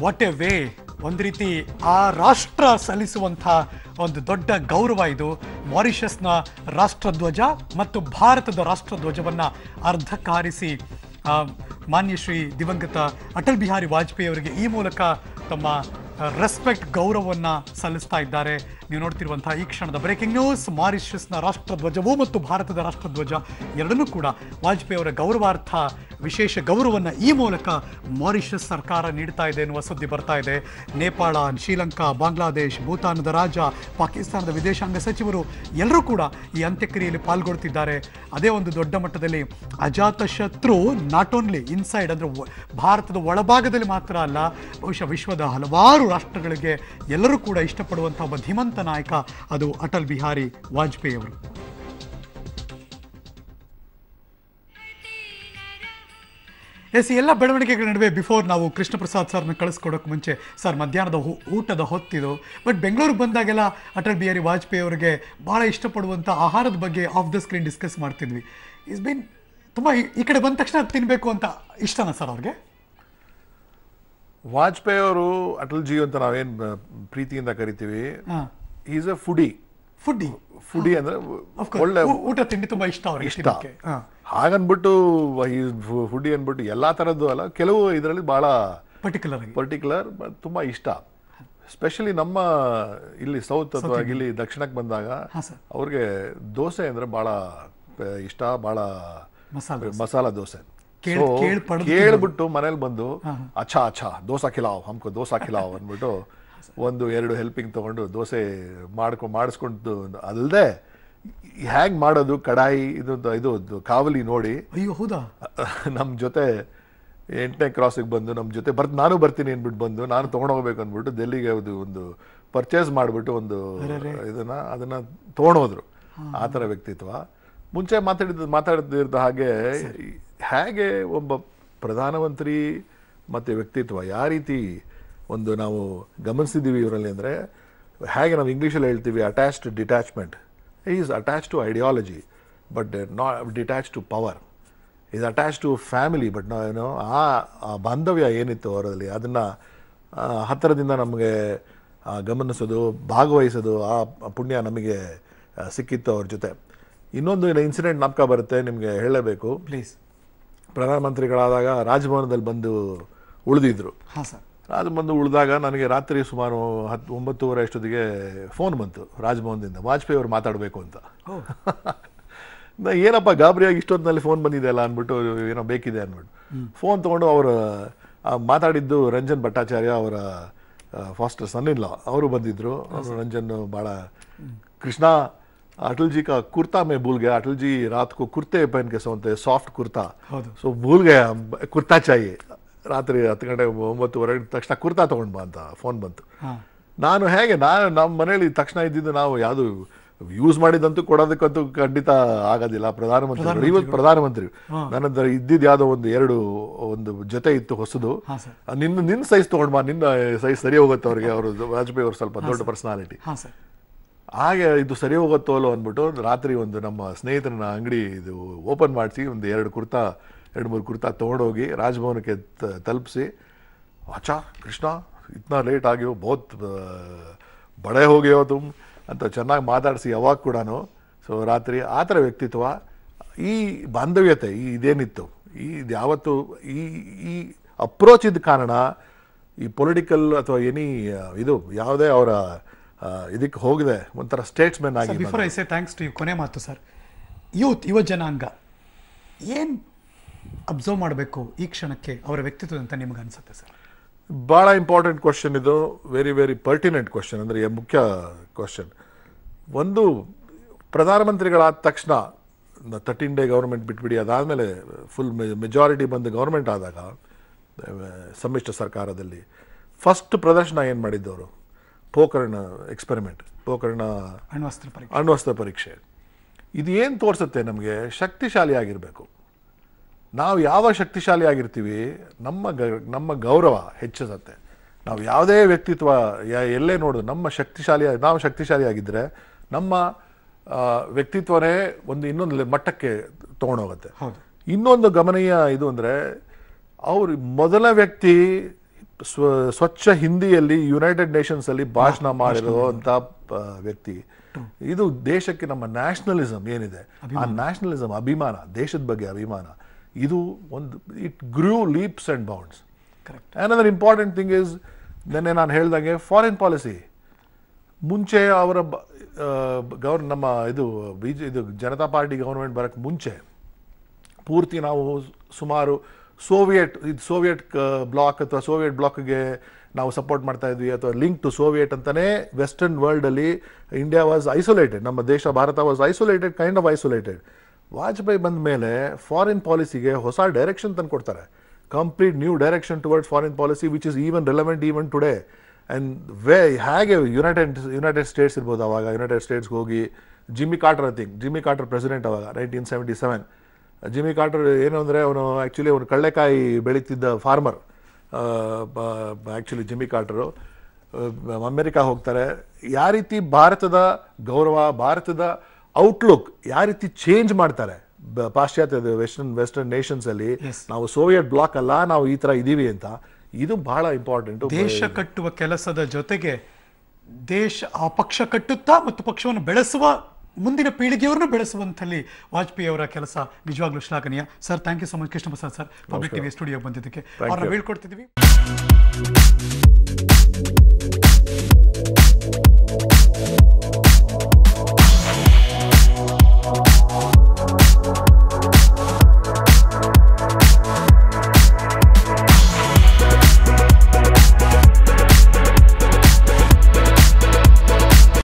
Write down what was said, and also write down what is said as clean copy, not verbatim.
What A way, ಒಂದು ರೀತಿ ಆ ರಾಷ್ಟ್ರ ಸಲ್ಲಿಸುವಂಥ ಒಂದು ದೊಡ್ಡ ಗೌರವ ಇದು. ಮಾರಿಷಸ್ನ ರಾಷ್ಟ್ರಧ್ವಜ ಮತ್ತು ಭಾರತದ ರಾಷ್ಟ್ರಧ್ವಜವನ್ನು ಅರ್ಧಕ್ಕಾರಿಸಿ ಮಾನ್ಯ ಶ್ರೀ ದಿವಂಗತ ಅಟಲ್ ಬಿಹಾರಿ ವಾಜಪೇಯಿ ಅವರಿಗೆ ಈ ಮೂಲಕ ತಮ್ಮ ರೆಸ್ಪೆಕ್ಟ್ ಗೌರವವನ್ನು ಸಲ್ಲಿಸ್ತಾ ಇದ್ದಾರೆ. ನೀವು ನೋಡ್ತಿರುವಂತಹ ಈ ಕ್ಷಣದ ಬ್ರೇಕಿಂಗ್ ನ್ಯೂಸ್. ಮಾರಿಷಸ್ನ ರಾಷ್ಟ್ರಧ್ವಜವು ಮತ್ತು ಭಾರತದ ರಾಷ್ಟ್ರಧ್ವಜ ಎರಡನ್ನೂ ಕೂಡ ವಾಜಪೇಯಿ ಅವರ ಗೌರವಾರ್ಥ ವಿಶೇಷ ಗೌರವವನ್ನು ಈ ಮೂಲಕ ಮಾರಿಷಸ್ ಸರ್ಕಾರ ನೀಡ್ತಾ ಇದೆ ಎನ್ನುವ ಸುದ್ದಿ ಬರ್ತಾ ಇದೆ. ನೇಪಾಳ, ಶ್ರೀಲಂಕಾ, ಬಾಂಗ್ಲಾದೇಶ್, ಭೂತಾನದ ರಾಜ, ಪಾಕಿಸ್ತಾನದ ವಿದೇಶಾಂಗ ಸಚಿವರು ಎಲ್ಲರೂ ಕೂಡ ಈ ಅಂತ್ಯಕ್ರಿಯೆಯಲ್ಲಿ ಪಾಲ್ಗೊಳ್ತಿದ್ದಾರೆ. ಅದೇ ಒಂದು ದೊಡ್ಡ ಮಟ್ಟದಲ್ಲಿ ಅಜಾತಶತ್ರು ನಾಟ್ ಓನ್ಲಿ ಇನ್ಸೈಡ್, ಅಂದರೆ ಭಾರತದ ಒಳಭಾಗದಲ್ಲಿ ಮಾತ್ರ ಅಲ್ಲ, ಬಹುಶಃ ವಿಶ್ವದ ಹಲವಾರು ರಾಷ್ಟ್ರಗಳಿಗೆ ಎಲ್ಲರೂ ಕೂಡ ಇಷ್ಟಪಡುವಂಥ ಒಬ್ಬ ಧೀಮಂತ ನಾಯಕ ಅದು ಅಟಲ್ ಬಿಹಾರಿ ವಾಜಪೇಯಿ ಅವರು. ಎಸ್, ಎಲ್ಲ ಬೆಳವಣಿಗೆಗಳ ನಡುವೆ ಬಿಫೋರ್ ನಾವು ಕೃಷ್ಣ ಪ್ರಸಾದ್ ಸರ್ನ ಕಳಿಸ್ಕೊಡೋಕೆ ಮುಂಚೆ, ಸರ್ ಮಧ್ಯಾಹ್ನದ ಊಟದ ಹೊತ್ತಿದು, ಬಟ್ ಬೆಂಗಳೂರಿಗೆ ಬಂದಾಗೆಲ್ಲ ಅಟಲ್ ಬಿಹಾರಿ ವಾಜಪೇಯಿ ಅವರಿಗೆ ಭಾಳ ಇಷ್ಟಪಡುವಂಥ ಆಹಾರದ ಬಗ್ಗೆ ಆಫ್ ದ ಸ್ಕ್ರೀನ್ ಡಿಸ್ಕಸ್ ಮಾಡ್ತಿದ್ವಿ. ಇಸ್ ಬಿನ್ ತುಂಬ ಈ ಕಡೆ ಬಂದ ತಕ್ಷಣ ತಿನ್ನಬೇಕು ಅಂತ ಇಷ್ಟನಾ ಸರ್ ಅವ್ರಿಗೆ? ವಾಜಪೇಯಿ ಅವರು ಅಟಲ್ಜಿ ಅಂತ ನಾವೇನು ಪ್ರೀತಿಯಿಂದ ಕರಿತೀವಿ, ಈಸ್ ಎ ಫುಡಿ ಅಂದ್ರೆ ಒಳ್ಳೆ ಊಟ ತಿಂಡಿ ತುಂಬಾ ಇಷ್ಟ ಅವ್ರಿಗೆ. ಇಷ್ಟ ಹಾಗನ್ಬಿಟ್ಟು ಫುಡಿ ಅನ್ಬಿಟ್ಟು ಎಲ್ಲಾ ತರದ್ದು ಅಲ್ಲ, ಕೆಲವು ಇದರಲ್ಲಿ ಬಹಳ ಪರ್ಟಿಕ್ಯುಲರ್ ತುಂಬಾ ಇಷ್ಟ. ಸ್ಪೆಷಲಿ ನಮ್ಮ ಇಲ್ಲಿ ಸೌತ್ ಅಥವಾ ಇಲ್ಲಿ ದಕ್ಷಿಣಕ್ಕೆ ಬಂದಾಗ ಅವ್ರಿಗೆ ದೋಸೆ ಅಂದ್ರೆ ಬಹಳ ಇಷ್ಟ, ಬಹಳ ಮಸಾಲಾ ದೋಸೆ. ಕೇಳ್ಬಿಟ್ಟು ಮನೇಲಿ ಬಂದು ಅಚ್ಚಾ ದೋಸಾ ಖಿಲಾವ್ ಹಮ್ಕೋ ದೋಸಾ ಖಿಲಾವ್ ಅಂದ್ಬಿಟ್ಟು ಒಂದು ಎರಡು ಹೆಲ್ಪಿಂಗ್ ತಗೊಂಡು ದೋಸೆ ಮಾಡಿಸ್ಕೊಂಡು, ಅಲ್ಲದೆ ಹ್ಯಾಂಗ್ ಮಾಡೋದು ಕಡಾಯಿ ಇದು ಕಾವಲಿ ನೋಡಿ, ಅಯ್ಯೋ ಹೌದಾ, ನಮ್ಮ ಜೊತೆ 8ನೇ ಕ್ರಾಸಿಗೆ ಬಂದು ನಮ್ಮ ಜೊತೆ ನಾನು ಬರ್ತೀನಿ ಅಂದ್ಬಿಟ್ಟು ಬಂದು ನಾನು ತೊಗೊಂಡೋಗ್ಬೇಕು ಅಂದ್ಬಿಟ್ಟು ಡೆಲ್ಲಿಗೆ ಒಂದು ಪರ್ಚೇಸ್ ಮಾಡಿಬಿಟ್ಟು ಒಂದು ಅದನ್ನ ತೊಗೊಂಡೋದ್ರು. ಆ ಥರ ವ್ಯಕ್ತಿತ್ವ. ಮುಂಚೆ ಮಾತಾಡ್ತಿದ್ದ ಹೇಗೆ ಒಬ್ಬ ಪ್ರಧಾನಮಂತ್ರಿ ಮತ್ತು ವ್ಯಕ್ತಿತ್ವ ಯಾವ ರೀತಿ ಒಂದು ನಾವು ಗಮನಿಸಿದ್ದೀವಿ ಇವರಲ್ಲಿ ಅಂದರೆ, ಹೇಗೆ ನಾವು ಇಂಗ್ಲೀಷಲ್ಲಿ ಹೇಳ್ತೀವಿ attach to detachment. Is attach to ideology but not detach to power. Is attach to family but ಏನೋ ಆ ಬಾಂಧವ್ಯ ಏನಿತ್ತು ಅವರಲ್ಲಿ ಅದನ್ನು ಹತ್ತಿರದಿಂದ ನಮಗೆ ಗಮನಿಸೋದು, ಭಾಗವಹಿಸೋದು, ಆ ಪುಣ್ಯ ನಮಗೆ ಸಿಕ್ಕಿತ್ತು ಅವ್ರ ಜೊತೆ. ಇನ್ನೊಂದು ಇನ್ಸಿಡೆಂಟ್ ನಾಪಕ ಬರುತ್ತೆ, ನಿಮಗೆ ಹೇಳಲೇಬೇಕು ಪ್ಲೀಸ್. ಪ್ರಧಾನಮಂತ್ರಿಗಳಾದಾಗ ರಾಜಭವನದಲ್ಲಿ ಬಂದು ಉಳಿದಿದ್ರು. ಬಂದು ಉಳಿದಾಗ ನನಗೆ ರಾತ್ರಿ ಸುಮಾರು 9:30 ಅಷ್ಟೊತ್ತಿಗೆ ಫೋನ್ ಬಂತು ರಾಜಭವನದಿಂದ, ವಾಜಪೇಯಿ ಅವರು ಮಾತಾಡಬೇಕು ಅಂತ. ಏನಪ್ಪ ಗಾಬರಿಯಾಗಿ ಇಷ್ಟೊತ್ತಿನಲ್ಲಿ ಫೋನ್ ಬಂದಿದೆ ಅಲ್ಲ ಅಂದ್ಬಿಟ್ಟು, ಏನೋ ಬೇಕಿದೆ ಅಂದ್ಬಿಟ್ಟು ಫೋನ್ ತೊಗೊಂಡು ಅವರು ಮಾತಾಡಿದ್ದು ರಂಜನ್ ಭಟ್ಟಾಚಾರ್ಯ ಅವರ ಫಾಸ್ಟರ್ ಸನ್ ಇನ್ ಲಾ ಅವರು ಬಂದಿದ್ರು. ಅವರು ರಂಜನ್ ಭಾಳ ಕೃಷ್ಣ अटल जी का कुर्ता मैं भूल गया, अटल जी रात को कुर्ते पहन के सोते, सॉफ्ट कुर्ता, सो भूल गया कुर्ता चाहिए. ರಾತ್ರಿ 10 ಗಂಟೆ 9:30 ತಕ್ಷಣ ಕುರ್ತಾ ತೊಗೊಂಡು ಬಾ ಅಂತ ಫೋನ್ ಬಂತು. ನಾನು ನಮ್ಮ ಮನೇಲಿ ತಕ್ಷಣ ಇದ್ದಿದ್ದು, ನಾವು ಯಾವುದು ಯೂಸ್ ಮಾಡಿದಂತೂ ಕೊಡೋದಕ್ಕಂತೂ ಖಂಡಿತ ಆಗೋದಿಲ್ಲ. ಪ್ರಧಾನಮಂತ್ರಿ ಇವತ್ತು ಪ್ರಧಾನಮಂತ್ರಿ ನನ್ನ ಹತ್ರ ಇದ್ದಿದ್ದು ಯಾವುದೋ ಒಂದು ಜೊತೆ ಇತ್ತು ಹೊಸದು, ನಿನ್ನ ಸೈಜ್ ತೊಗೊಂಡು ಬಾ, ನಿನ್ನ ಸೈಜ್ ಸರಿ ಹೋಗುತ್ತೆ ಅವ್ರಿಗೆ. ಅವರು ವಾಜಪೇಯಿ ಅವರು ಸ್ವಲ್ಪ ದೊಡ್ಡ ಪರ್ಸನಾಲಿಟಿ. ಹಾಗೆ ಇದು ಸರಿ ಹೋಗುತ್ತೋ ಅಲ್ಲೋ ಅಂದ್ಬಿಟ್ಟು ರಾತ್ರಿ ಒಂದು ನಮ್ಮ ಸ್ನೇಹಿತರನ್ನ ಅಂಗಡಿ ಇದು ಓಪನ್ ಮಾಡಿಸಿ ಒಂದು 2-3 ಕುರ್ತಾ ತೊಗೊಂಡೋಗಿ ರಾಜಭವನಕ್ಕೆ ತಲುಪಿಸಿ, ಅಚ್ಚಾ ಕೃಷ್ಣ ಇತ್ನಾ ಲೇಟ್ ಆಗಿಯೋ ಬಹುತ್ ಬಡೆ ಹೋಗ್ಯೋ ತುಮ್ ಅಂತ ಚೆನ್ನಾಗಿ ಮಾತಾಡಿಸಿ ಯಾವಾಗ ಕೂಡ. ಸೊ ರಾತ್ರಿ ಆ ಥರ ವ್ಯಕ್ತಿತ್ವ, ಈ ಬಾಂಧವ್ಯತೆ, ಇದೇನಿತ್ತು ಇದು ಯಾವತ್ತು ಈ ಅಪ್ರೋಚ್ ಇದ್ದ ಕಾರಣ ಈ ಪೊಲಿಟಿಕಲ್ ಅಥವಾ ಇದು ಯಾವುದೇ ಅವರ ಇದಕ್ಕೆ ಹೋಗಿದೆ, ಒಂಥರ ಸ್ಟೇಟ್ಸ್ಮೆನ್ ಆಗಿ. Before I say thanks to you, ಕೊನೆ ಮಾತು ಸರ್, ಯುವ ಜನಾಂಗ ಏನು ಅಬ್ಸರ್ವ್ ಮಾಡಬೇಕು ಈ ಕ್ಷಣಕ್ಕೆ ಅವರ ವ್ಯಕ್ತಿತ್ವ ಅಂತ ನಿಮ್ಗೆ ಅನ್ಸುತ್ತೆ ಸರ್? ಭಾಳ ಇಂಪಾರ್ಟೆಂಟ್ ಕ್ವಶನ್ ಇದು, ವೆರಿ ವೆರಿ ಪರ್ಟಿನೆಂಟ್ ಕ್ವಶನ್, ಅಂದರೆ ಮುಖ್ಯ ಕ್ವಶನ್. ಒಂದು, ಪ್ರಧಾನಮಂತ್ರಿಗಳಾದ ತಕ್ಷಣ 13 ಡೇ ಗೌರ್ಮೆಂಟ್ ಬಿಟ್ಬಿಡಿ, ಅದಾದಮೇಲೆ ಫುಲ್ ಮೆಜಾರಿಟಿ ಬಂದು ಗೌರ್ಮೆಂಟ್ ಆದಾಗ ಸಮ್ಮಿಶ್ರ ಸರ್ಕಾರದಲ್ಲಿ ಫಸ್ಟ್ ಪ್ರದರ್ಶನ ಏನು ಮಾಡಿದ್ದವರು, ಪೋಖರಣ್ ಎಕ್ಸ್ಪೆರಿಮೆಂಟ್, ಪೋಖರಣ್ ಅಣ್ವಸ್ತ್ರ ಪರೀಕ್ಷೆ. ಇದು ಏನು ತೋರಿಸುತ್ತೆ ನಮಗೆ? ಶಕ್ತಿಶಾಲಿ ಆಗಿರಬೇಕು. ನಾವು ಯಾವ ಶಕ್ತಿಶಾಲಿ ಆಗಿರ್ತೀವಿ, ನಮ್ಮ ಗೌರವ ಹೆಚ್ಚಿಸುತ್ತೆ. ನಾವು ಯಾವುದೇ ವ್ಯಕ್ತಿತ್ವ ಎಲ್ಲೇ ನೋಡೋದು ನಾವು ಶಕ್ತಿಶಾಲಿ ಆಗಿದ್ದರೆ ನಮ್ಮ ವ್ಯಕ್ತಿತ್ವನೇ ಇನ್ನೊಂದು ಮಟ್ಟಕ್ಕೆ ತೊಗೊಂಡೋಗುತ್ತೆ. ಇನ್ನೊಂದು ಗಮನೀಯ ಇದು ಅಂದರೆ, ಅವರು ಮೊದಲ ವ್ಯಕ್ತಿ ಸ್ವಚ್ಛ ಹಿಂದಿಯಲ್ಲಿ ಯುನೈಟೆಡ್ ನೇಷನ್ಸ್ ಅಲ್ಲಿ ಭಾಷಣ ಮಾಡಿರುವಂತ ವ್ಯಕ್ತಿ. ಇದು ದೇಶಕ್ಕೆ ನಮ್ಮ ನ್ಯಾಷನಲಿಸಮ್ ಏನಿದೆ, ಆ ನ್ಯಾಷನಲಿಸಮ್ ಅಭಿಮಾನ, ದೇಶದ ಬಗ್ಗೆ ಅಭಿಮಾನ, ಇದು ಒಂದು it grew leaps and bounds. Another important thing is, ನೆನ್ನೆ ನಾನು ಹೇಳ್ದಂಗೆ ಫಾರಿನ್ ಪಾಲಿಸಿ. ಮುಂಚೆ ಅವರ ನಮ್ಮ ಇದು ಜನತಾ ಪಾರ್ಟಿ ಗವರ್ಮೆಂಟ್ ಬರೋಕ್ಕೆ ಮುಂಚೆ ಪೂರ್ತಿ ನಾವು ಸುಮಾರು ಸೋವಿಯಟ್ ಬ್ಲಾಕ್ ಅಥವಾ ಸೋವಿಯಟ್ ಬ್ಲಾಕ್ಗೆ ನಾವು ಸಪೋರ್ಟ್ ಮಾಡ್ತಾ ಇದ್ವಿ, ಅಥವಾ ಲಿಂಕ್ ಟು ಸೋವಿಯಟ್ ಅಂತಾನೆ ವೆಸ್ಟರ್ನ್ ವರ್ಲ್ಡ್ ಅಲ್ಲಿ ಇಂಡಿಯಾ ವಾಸ್ ಐಸೋಲೇಟೆಡ್. ನಮ್ಮ ದೇಶ Bharat was isolated, kind of isolated. Vajpayee ಬಂದ ಮೇಲೆ ಫಾರಿನ್ ಪಾಲಿಸಿಗೆ ಹೊಸ ಡೈರೆಕ್ಷನ್ ತಂದು ಕೊಡ್ತಾರೆ, complete new direction towards foreign policy which is even relevant even today. And ಹೇಗೆ ಯುನೈಟೆಡ್ ಸ್ಟೇಟ್ಸ್ ಇರ್ಬೋದು, ಅವಾಗ ಯುನೈಟೆಡ್ ಸ್ಟೇಟ್ಸ್ಗೆ ಹೋಗಿ ಜಿಮ್ಮಿ ಕಾರ್ಟರ್ ಪ್ರೆಸಿಡೆಂಟ್ ಅವಾಗ 1977. ಜಿಮ್ಮಿ ಕಾರ್ಟರ್ ಏನು ಅಂದರೆ ಅವನು ಆ್ಯಕ್ಚುಲಿ ಅವನು ಕಳ್ಳೆಕಾಯಿ ಬೆಳೀತಿದ್ದ ಫಾರ್ಮರ್. ಆ್ಯಕ್ಚುಲಿ ಜಿಮ್ಮಿ ಕಾರ್ಟರು ಅಮೆರಿಕಾ ಹೋಗ್ತಾರೆ. ಯಾವ ರೀತಿ ಭಾರತದ ಗೌರವ, ಭಾರತದ ಔಟ್ಲುಕ್ ಯಾವ ರೀತಿ ಚೇಂಜ್ ಮಾಡ್ತಾರೆ ಪಾಶ್ಚಾತ್ಯ ವೆಸ್ಟರ್ನ್ ನೇಷನ್ಸ್ ಅಲ್ಲಿ. ನಾವು ಸೋವಿಯಟ್ ಬ್ಲಾಕ್ ಅಲ್ಲ, ನಾವು ಈ ತರ ಇದೀವಿ ಅಂತ. ಇದು ಬಹಳ ಇಂಪಾರ್ಟೆಂಟ್. ದೇಶ ಕಟ್ಟುವ ಕೆಲಸದ ಜೊತೆಗೆ ಆ ಪಕ್ಷ ಕಟ್ಟುತ್ತಾ ಮತ್ತು ಪಕ್ಷವನ್ನು ಬೆಳೆಸುವ ಮುಂದಿನ ಪೀಳಿಗೆಯವರನ್ನು ಬೆಳೆಸುವಂಥಲ್ಲಿ ವಾಜಪೇಯಿ ಅವರ ಕೆಲಸ ನಿಜವಾಗ್ಲೂ ಶ್ಲಾಘನೀಯ. Sir, thank you so much Krishna Prasad sir, public TV ಸ್ಟುಡಿಯೋಗೆ ಬಂದಿದ್ದಕ್ಕೆ. ಅವ್ರನ್ನ ಬೀಳ್ಕೊಡ್ತಿದ್ವಿ.